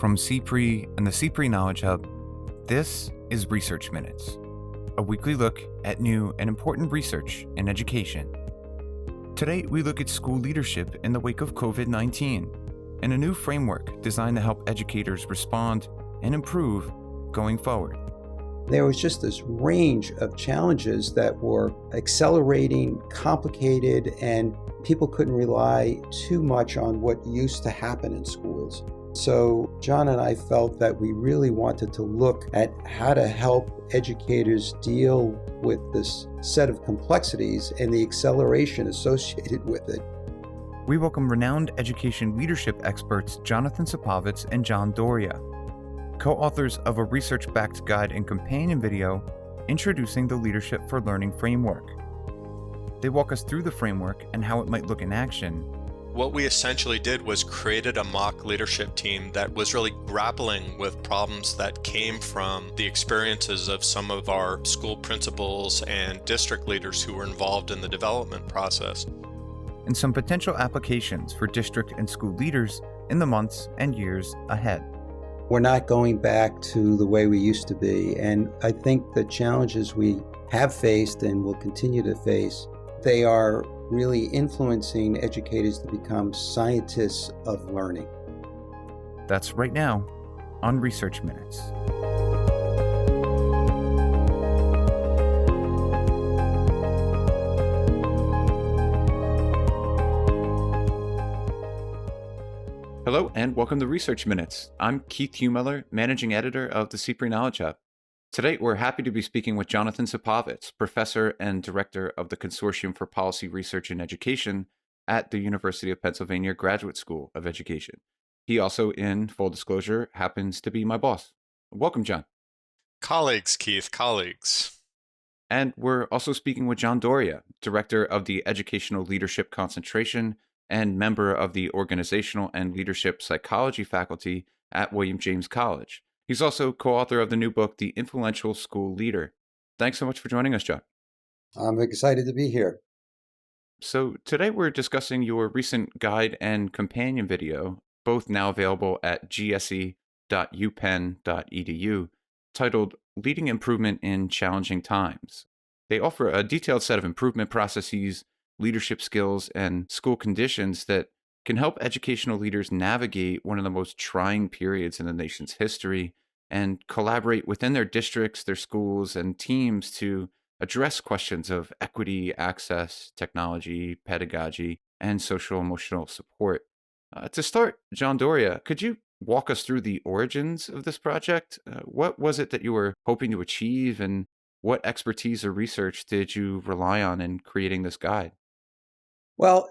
From CPRE and the CPRE Knowledge Hub, this is Research Minutes, a weekly look at new and important research in education. Today, we look at school leadership in the wake of COVID-19 and a new framework designed to help educators respond and improve going forward. There was just this range of challenges that were accelerating, complicated, and people couldn't rely too much on what used to happen in schools. So John and I felt that we really wanted to look at how to help educators deal with this set of complexities and the acceleration associated with it. We welcome renowned education leadership experts Jonathan Supovitz and John Doria, co-authors of a research-backed guide and companion video introducing the Leadership for Learning framework. They walk us through the framework and how it might look in action. What we essentially did was created a mock leadership team that was really grappling with problems that came from the experiences of some of our school principals and district leaders who were involved in the development process. And some potential applications for district and school leaders in the months and years ahead. We're not going back to the way we used to be, and I think the challenges we have faced and will continue to face, they are really influencing educators to become scientists of learning. That's right now on Research Minutes. Hello and welcome to Research Minutes. I'm Keith Heumiller, Managing Editor of the CPRE Knowledge Hub. Today, we're happy to be speaking with Jonathan Supovitz, Professor and Director of the Consortium for Policy Research in Education at the University of Pennsylvania Graduate School of Education. He also, in full disclosure, happens to be my boss. Welcome, John. Colleagues, Keith, colleagues. And we're also speaking with John Doria, Director of the Educational Leadership Concentration and member of the Organizational and Leadership Psychology faculty at William James College. He's also co-author of the new book, The Influential School Leader. Thanks so much for joining us, John. I'm excited to be here. So today we're discussing your recent guide and companion video, both now available at gse.upenn.edu, titled Leading Improvement in Challenging Times. They offer a detailed set of improvement processes, leadership skills, and school conditions that can help educational leaders navigate one of the most trying periods in the nation's history and collaborate within their districts, their schools, and teams to address questions of equity, access, technology, pedagogy, and social-emotional support. To start, John Doria, could you walk us through the origins of this project? What was it that you were hoping to achieve, and what expertise or research did you rely on in creating this guide? Well,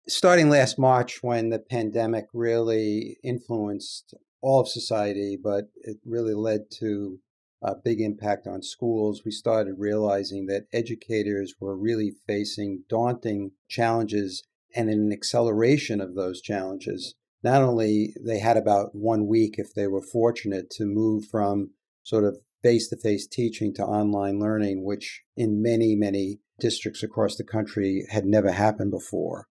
starting last March, when the pandemic really influenced all of society, but it really led to a big impact on schools, we started realizing that educators were really facing daunting challenges and an acceleration of those challenges. Not only they had about 1 week, if they were fortunate, to move from sort of face-to-face teaching to online learning, which in many, many districts across the country had never happened before.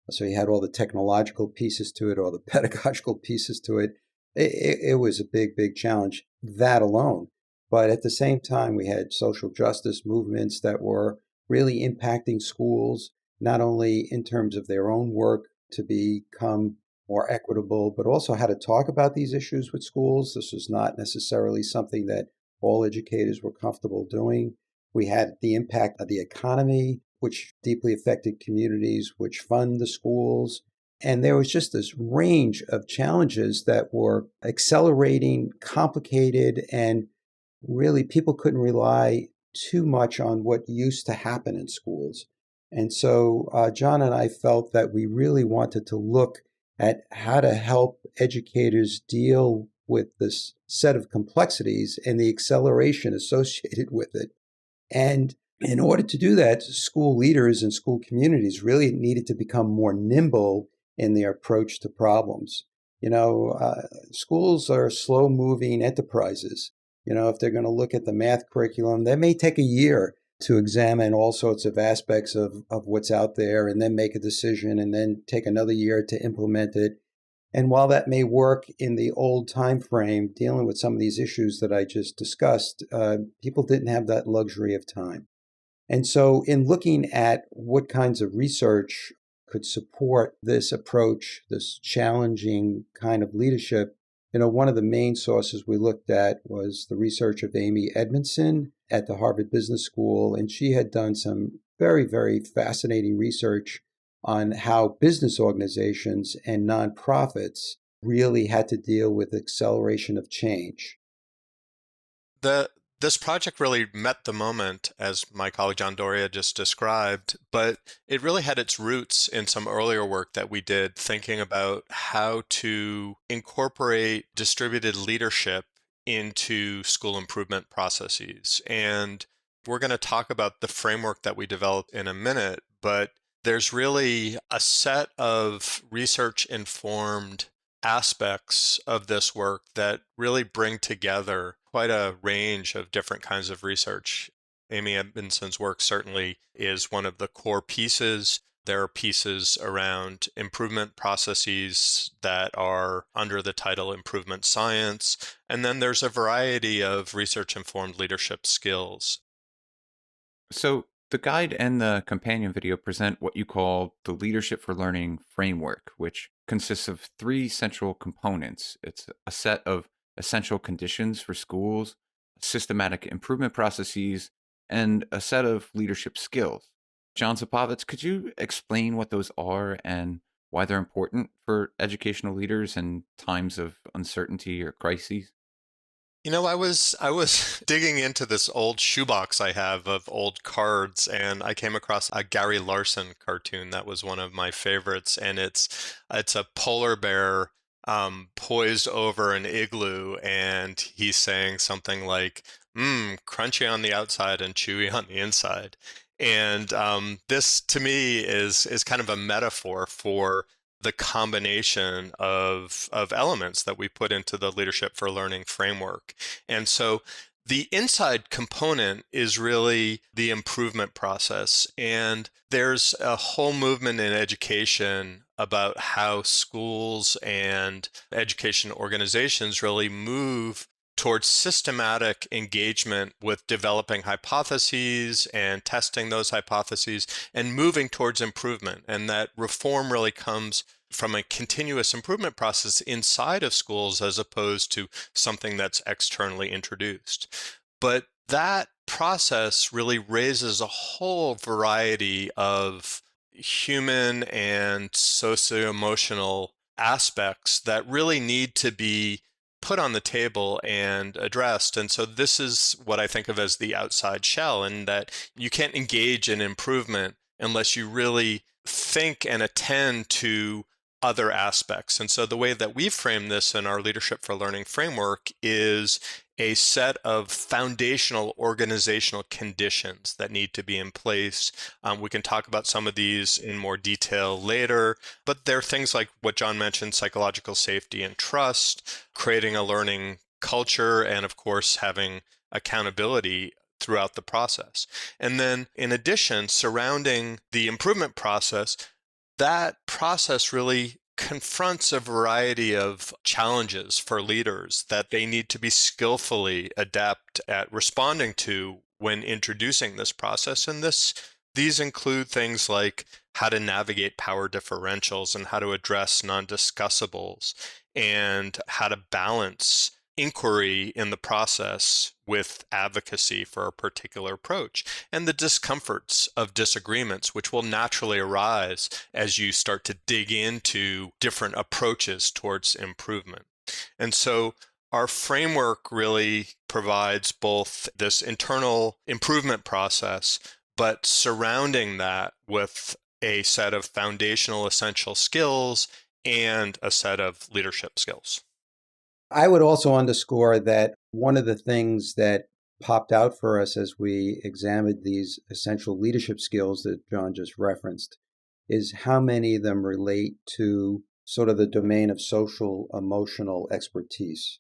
So you had all the technological pieces to it, all the pedagogical pieces to it. It was a big, big challenge, that alone. But at the same time, we had social justice movements that were really impacting schools, not only in terms of their own work to become more equitable, but also how to talk about these issues with schools. This was not necessarily something that all educators were comfortable doing. We had the impact of the economy, which deeply affected communities which fund the schools. And there was just this range of challenges that were accelerating, complicated, and really people couldn't rely too much on what used to happen in schools. And so John and I felt that we really wanted to look at how to help educators deal with this set of complexities and the acceleration associated with it. And in order to do that, school leaders and school communities really needed to become more nimble in their approach to problems. Schools are slow-moving enterprises. If they're going to look at the math curriculum, that may take a year to examine all sorts of aspects of what's out there and then make a decision and then take another year to implement it. And while that may work in the old time frame, dealing with some of these issues that I just discussed, people didn't have that luxury of time. And so in looking at what kinds of research could support this approach, this challenging kind of leadership, one of the main sources we looked at was the research of Amy Edmondson at the Harvard Business School. And she had done some very, very fascinating research on how business organizations and nonprofits really had to deal with acceleration of change. This project really met the moment, as my colleague John Doria just described, but it really had its roots in some earlier work that we did thinking about how to incorporate distributed leadership into school improvement processes. And we're going to talk about the framework that we developed in a minute, but there's really a set of research-informed aspects of this work that really bring together quite a range of different kinds of research. Amy Edmondson's work certainly is one of the core pieces. There are pieces around improvement processes that are under the title Improvement Science. And then there's a variety of research-informed leadership skills. So the guide and the companion video present what you call the Leadership for Learning framework, which consists of three central components. It's a set of essential conditions for schools, systematic improvement processes, and a set of leadership skills. John Supovitz, could you explain what those are and why they're important for educational leaders in times of uncertainty or crises? I was digging into this old shoebox I have of old cards, and I came across a Gary Larson cartoon that was one of my favorites, and it's a polar bear poised over an igloo, and he's saying something like, crunchy on the outside and chewy on the inside. And this, to me, is kind of a metaphor for the combination of elements that we put into the Leadership for Learning framework. And so the inside component is really the improvement process. And there's a whole movement in education about how schools and education organizations really move towards systematic engagement with developing hypotheses and testing those hypotheses and moving towards improvement. And that reform really comes from a continuous improvement process inside of schools as opposed to something that's externally introduced. But that process really raises a whole variety of human and socio-emotional aspects that really need to be put on the table and addressed. And so this is what I think of as the outside shell, and that you can't engage in improvement unless you really think and attend to other aspects. And so the way that we frame this in our Leadership for Learning framework is a set of foundational organizational conditions that need to be in place. We can talk about some of these in more detail later, but there are things like what John mentioned: psychological safety and trust, creating a learning culture, and of course, having accountability throughout the process. And then in addition, surrounding the improvement process, that process really confronts a variety of challenges for leaders that they need to be skillfully adept at responding to when introducing this process. And these include things like how to navigate power differentials and how to address non-discussables and how to balance inquiry in the process with advocacy for a particular approach, and the discomforts of disagreements, which will naturally arise as you start to dig into different approaches towards improvement. And so our framework really provides both this internal improvement process, but surrounding that with a set of foundational essential skills and a set of leadership skills. I would also underscore that one of the things that popped out for us as we examined these essential leadership skills that John just referenced is how many of them relate to sort of the domain of social emotional expertise.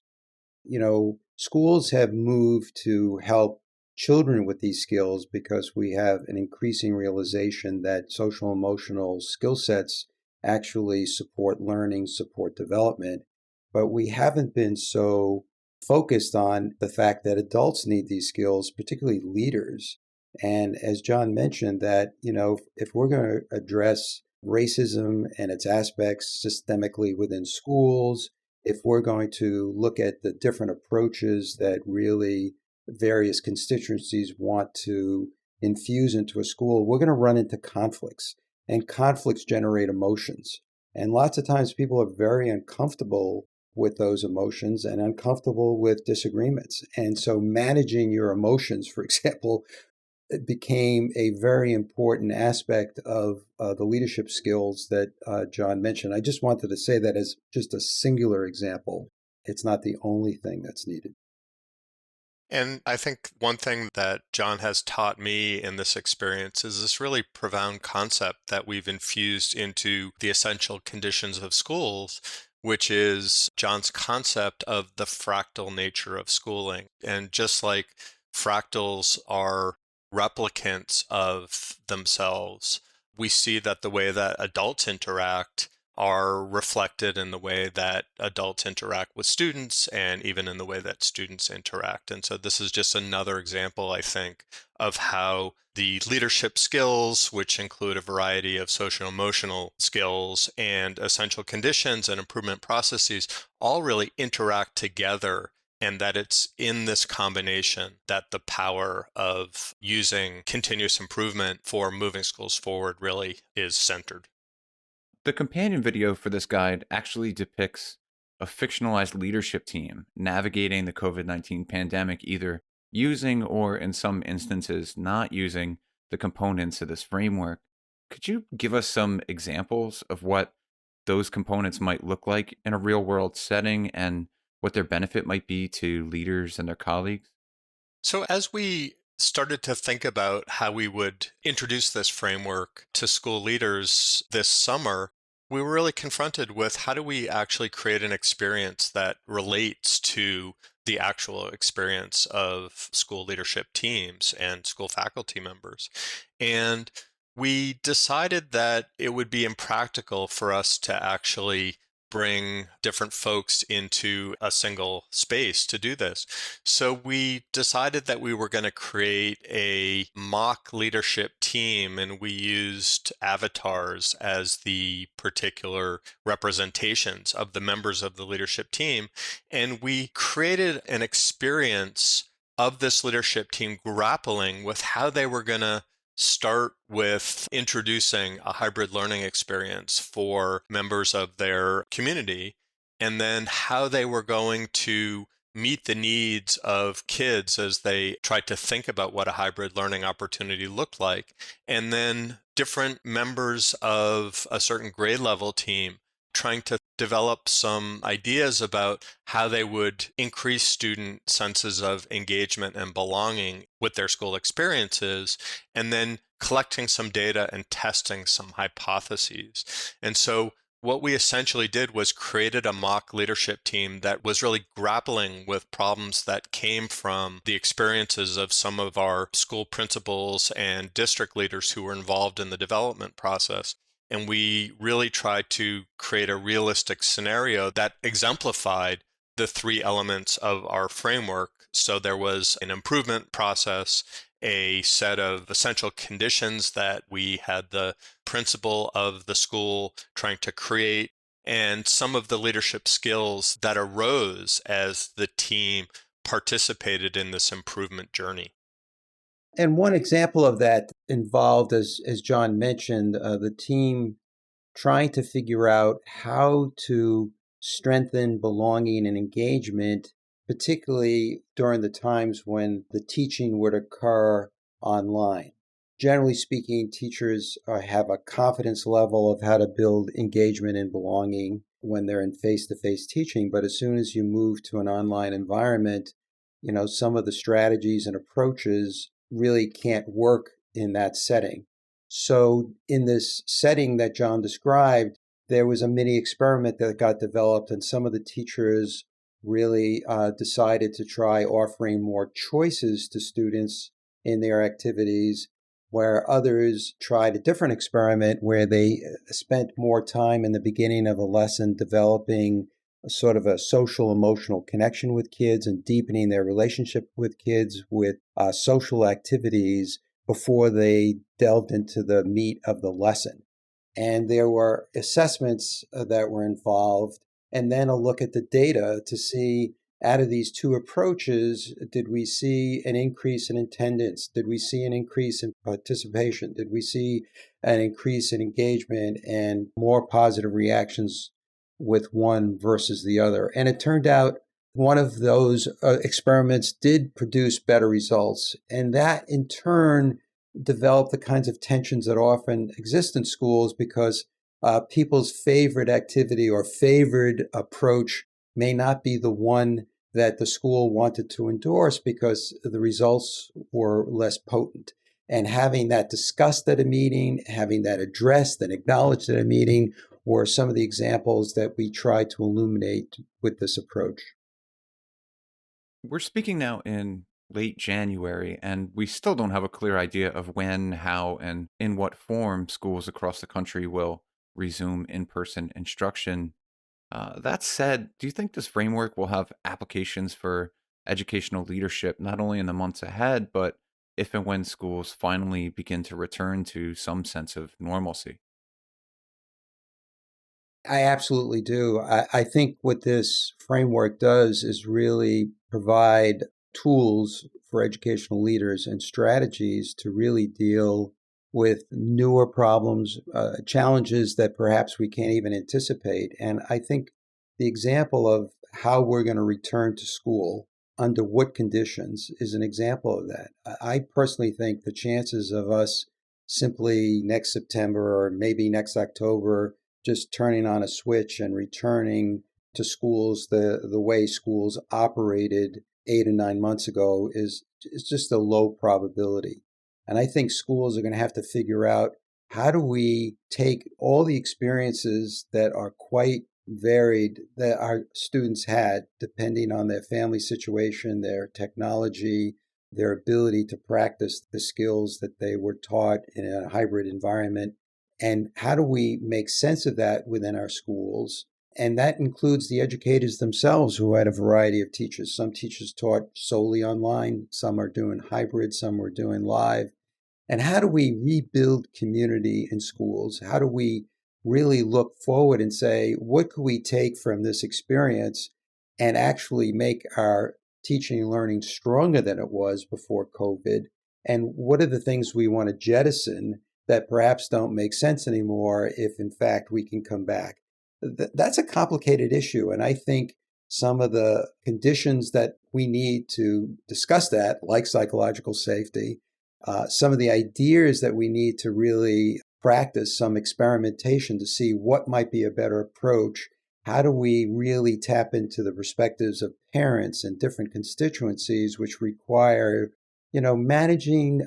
Schools have moved to help children with these skills because we have an increasing realization that social emotional skill sets actually support learning, support development. But we haven't been so focused on the fact that adults need these skills, particularly leaders. And as John mentioned, that, if we're going to address racism and its aspects systemically within schools, if we're going to look at the different approaches that really various constituencies want to infuse into a school, we're going to run into conflicts, and conflicts generate emotions. And lots of times people are very uncomfortable with those emotions and uncomfortable with disagreements. And so managing your emotions, for example, it became a very important aspect of the leadership skills that John mentioned. I just wanted to say that as just a singular example. It's not the only thing that's needed. And I think one thing that John has taught me in this experience is this really profound concept that we've infused into the essential conditions of schools, which is John's concept of the fractal nature of schooling. And just like fractals are replicants of themselves, we see that the way that adults interact are reflected in the way that adults interact with students and even in the way that students interact. And so this is just another example, I think, of how the leadership skills, which include a variety of social emotional skills and essential conditions and improvement processes, all really interact together, and that it's in this combination that the power of using continuous improvement for moving schools forward really is centered. The companion video for this guide actually depicts a fictionalized leadership team navigating the COVID-19 pandemic, either using or, in some instances, not using the components of this framework. Could you give us some examples of what those components might look like in a real world setting and what their benefit might be to leaders and their colleagues? So, as we started to think about how we would introduce this framework to school leaders this summer, we were really confronted with how do we actually create an experience that relates to the actual experience of school leadership teams and school faculty members. And we decided that it would be impractical for us to actually bring different folks into a single space to do this. So we decided that we were going to create a mock leadership team, and we used avatars as the particular representations of the members of the leadership team. And we created an experience of this leadership team grappling with how they were going to start with introducing a hybrid learning experience for members of their community, and then how they were going to meet the needs of kids as they tried to think about what a hybrid learning opportunity looked like, and then different members of a certain grade level team trying to develop some ideas about how they would increase student senses of engagement and belonging with their school experiences, and then collecting some data and testing some hypotheses. And so what we essentially did was created a mock leadership team that was really grappling with problems that came from the experiences of some of our school principals and district leaders who were involved in the development process. And we really tried to create a realistic scenario that exemplified the three elements of our framework. So there was an improvement process, a set of essential conditions that we had the principal of the school trying to create, and some of the leadership skills that arose as the team participated in this improvement journey. And one example of that involved, as John mentioned, the team trying to figure out how to strengthen belonging and engagement, particularly during the times when the teaching would occur online. Generally speaking, teachers have a confidence level of how to build engagement and belonging when they're in face-to-face teaching. But as soon as you move to an online environment, some of the strategies and approaches really can't work in that setting. So in this setting that John described, there was a mini experiment that got developed, and some of the teachers really decided to try offering more choices to students in their activities where others tried a different experiment where they spent more time in the beginning of a lesson developing a sort of a social emotional connection with kids and deepening their relationship with kids with social activities before they delved into the meat of the lesson. And there were assessments that were involved, and then a look at the data to see out of these two approaches, did we see an increase in attendance? Did we see an increase in participation? Did we see an increase in engagement and more positive reactions with one versus the other? And it turned out one of those experiments did produce better results. And that in turn developed the kinds of tensions that often exist in schools because people's favorite activity or favored approach may not be the one that the school wanted to endorse because the results were less potent. And having that discussed at a meeting, having that addressed and acknowledged at a meeting were some of the examples that we tried to illuminate with this approach. We're speaking now in late January, and we still don't have a clear idea of when, how, and in what form schools across the country will resume in person instruction. That said, do you think this framework will have applications for educational leadership not only in the months ahead, but if and when schools finally begin to return to some sense of normalcy? I absolutely do. I think what this framework does is really provide tools for educational leaders and strategies to really deal with newer problems, challenges that perhaps we can't even anticipate. And I think the example of how we're going to return to school under what conditions is an example of that. I personally think the chances of us simply next September or maybe next October just turning on a switch and returning to schools the way schools operated 8 or 9 months ago is just a low probability. And I think schools are going to have to figure out how do we take all the experiences that are quite varied that our students had, depending on their family situation, their technology, their ability to practice the skills that they were taught in a hybrid environment. And how do we make sense of that within our schools? And that includes the educators themselves who had a variety of teachers. Some teachers taught solely online, some are doing hybrid, some are doing live. And how do we rebuild community in schools? How do we really look forward and say, what could we take from this experience and actually make our teaching and learning stronger than it was before COVID? And what are the things we want to jettison that perhaps don't make sense anymore if, in fact, we can come back? That's a complicated issue. And I think some of the conditions that we need to discuss that, like psychological safety, some of the ideas that we need to really practice some experimentation to see what might be a better approach. How do we really tap into the perspectives of parents and different constituencies, which require, managing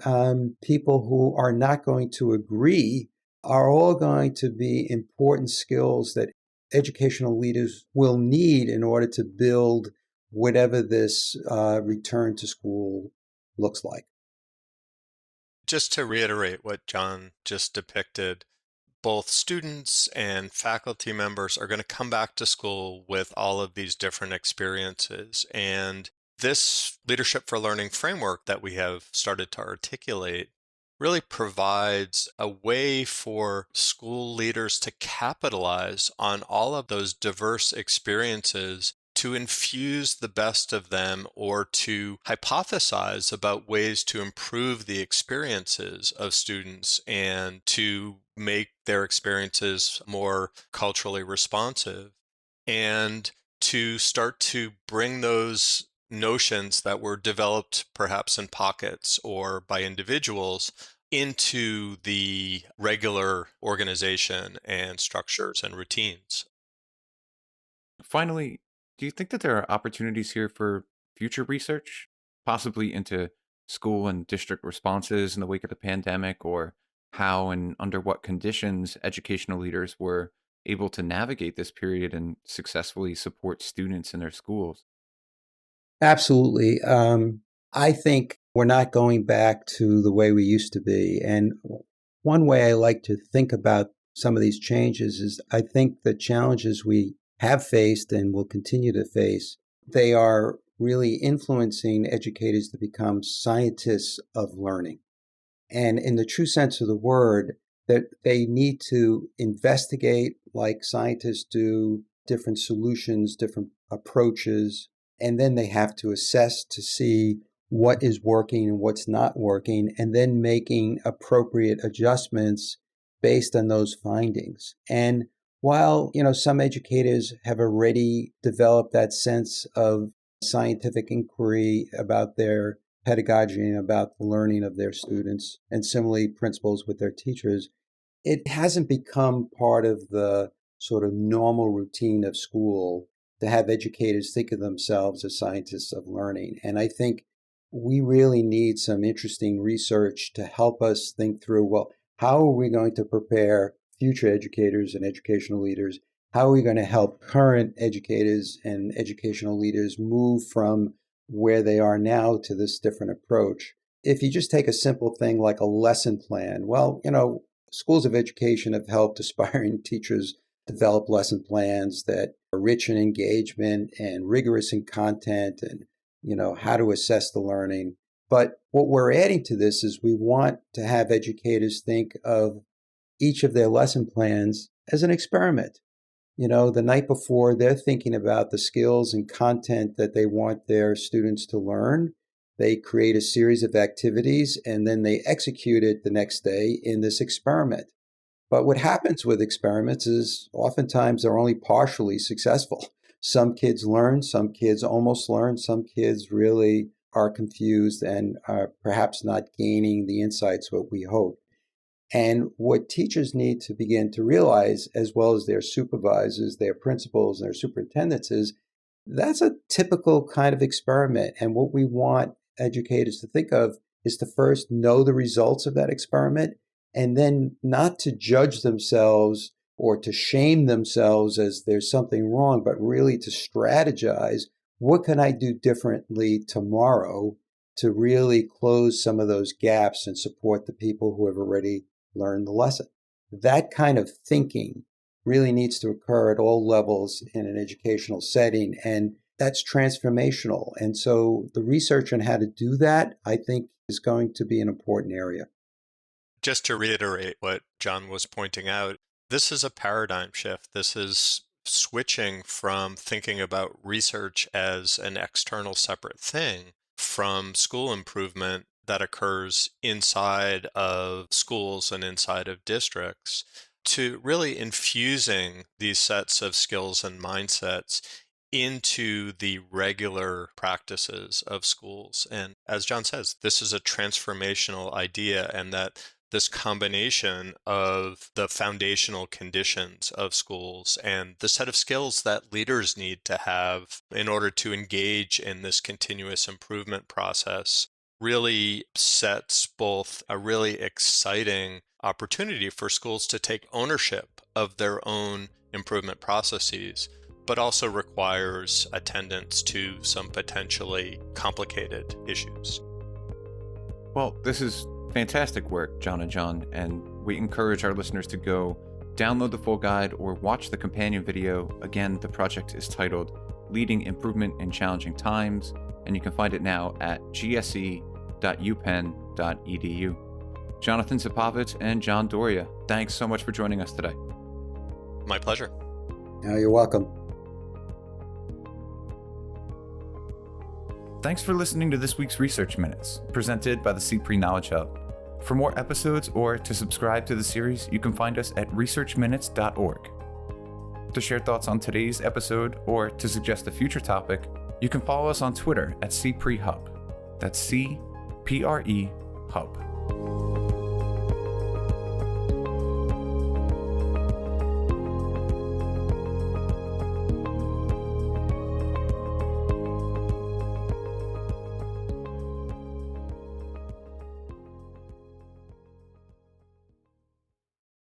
people who are not going to agree are all going to be important skills that educational leaders will need in order to build whatever this return to school looks like. Just to reiterate what John just depicted, both students and faculty members are going to come back to school with all of these different experiences. And this Leadership for Learning framework that we have started to articulate really provides a way for school leaders to capitalize on all of those diverse experiences to infuse the best of them or to hypothesize about ways to improve the experiences of students and to make their experiences more culturally responsive, and to start to bring those notions that were developed perhaps in pockets or by individuals into the regular organization and structures and routines. Finally, do you think that there are opportunities here for future research, possibly into school and district responses in the wake of the pandemic, or how and under what conditions educational leaders were able to navigate this period and successfully support students in their schools? Absolutely. I think we're not going back to the way we used to be. And one way I like to think about some of these changes is I think the challenges we have faced and will continue to face, they are really influencing educators to become scientists of learning. And in the true sense of the word, that they need to investigate, like scientists do, different solutions, different approaches, and then they have to assess to see what is working and what's not working, and then making appropriate adjustments based on those findings. And while, some educators have already developed that sense of scientific inquiry about their pedagogy and about the learning of their students, and similarly principals with their teachers, it hasn't become part of the sort of normal routine of school to have educators think of themselves as scientists of learning. And I think we really need some interesting research to help us think through, well, how are we going to prepare future educators and educational leaders? How are we going to help current educators and educational leaders move from where they are now to this different approach? If you just take a simple thing like a lesson plan, well, schools of education have helped aspiring teachers develop lesson plans that are rich in engagement and rigorous in content and, how to assess the learning. But what we're adding to this is we want to have educators think of each of their lesson plans as an experiment. The night before, they're thinking about the skills and content that they want their students to learn. They create a series of activities and then they execute it the next day in this experiment. But what happens with experiments is oftentimes they're only partially successful. Some kids learn, some kids almost learn, some kids really are confused and are perhaps not gaining the insights what we hope. And what teachers need to begin to realize, as well as their supervisors, their principals, and their superintendents, is that's a typical kind of experiment. And what we want educators to think of is to first know the results of that experiment, and then not to judge themselves or to shame themselves as there's something wrong, but really to strategize, what can I do differently tomorrow to really close some of those gaps and support the people who have already learned the lesson? That kind of thinking really needs to occur at all levels in an educational setting, and that's transformational. And so the research on how to do that, I think, is going to be an important area. Just to reiterate what John was pointing out, this is a paradigm shift. This is switching from thinking about research as an external separate thing from school improvement that occurs inside of schools and inside of districts to really infusing these sets of skills and mindsets into the regular practices of schools. And as John says, this is a transformational idea, and that this combination of the foundational conditions of schools and the set of skills that leaders need to have in order to engage in this continuous improvement process really sets both a really exciting opportunity for schools to take ownership of their own improvement processes, but also requires attendance to some potentially complicated issues. Well, this is fantastic work, John and John, and we encourage our listeners to go download the full guide or watch the companion video. Again, the project is titled Leading Improvement in Challenging Times, and you can find it now at gse.upenn.edu. Jonathan Supovitz and John Doria, thanks so much for joining us today. My pleasure. You're welcome. Thanks for listening to this week's Research Minutes, presented by the CPRE Knowledge Hub. For more episodes or to subscribe to the series, you can find us at researchminutes.org. To share thoughts on today's episode or to suggest a future topic, you can follow us on Twitter at CPRE Hub. That's CPRE Hub.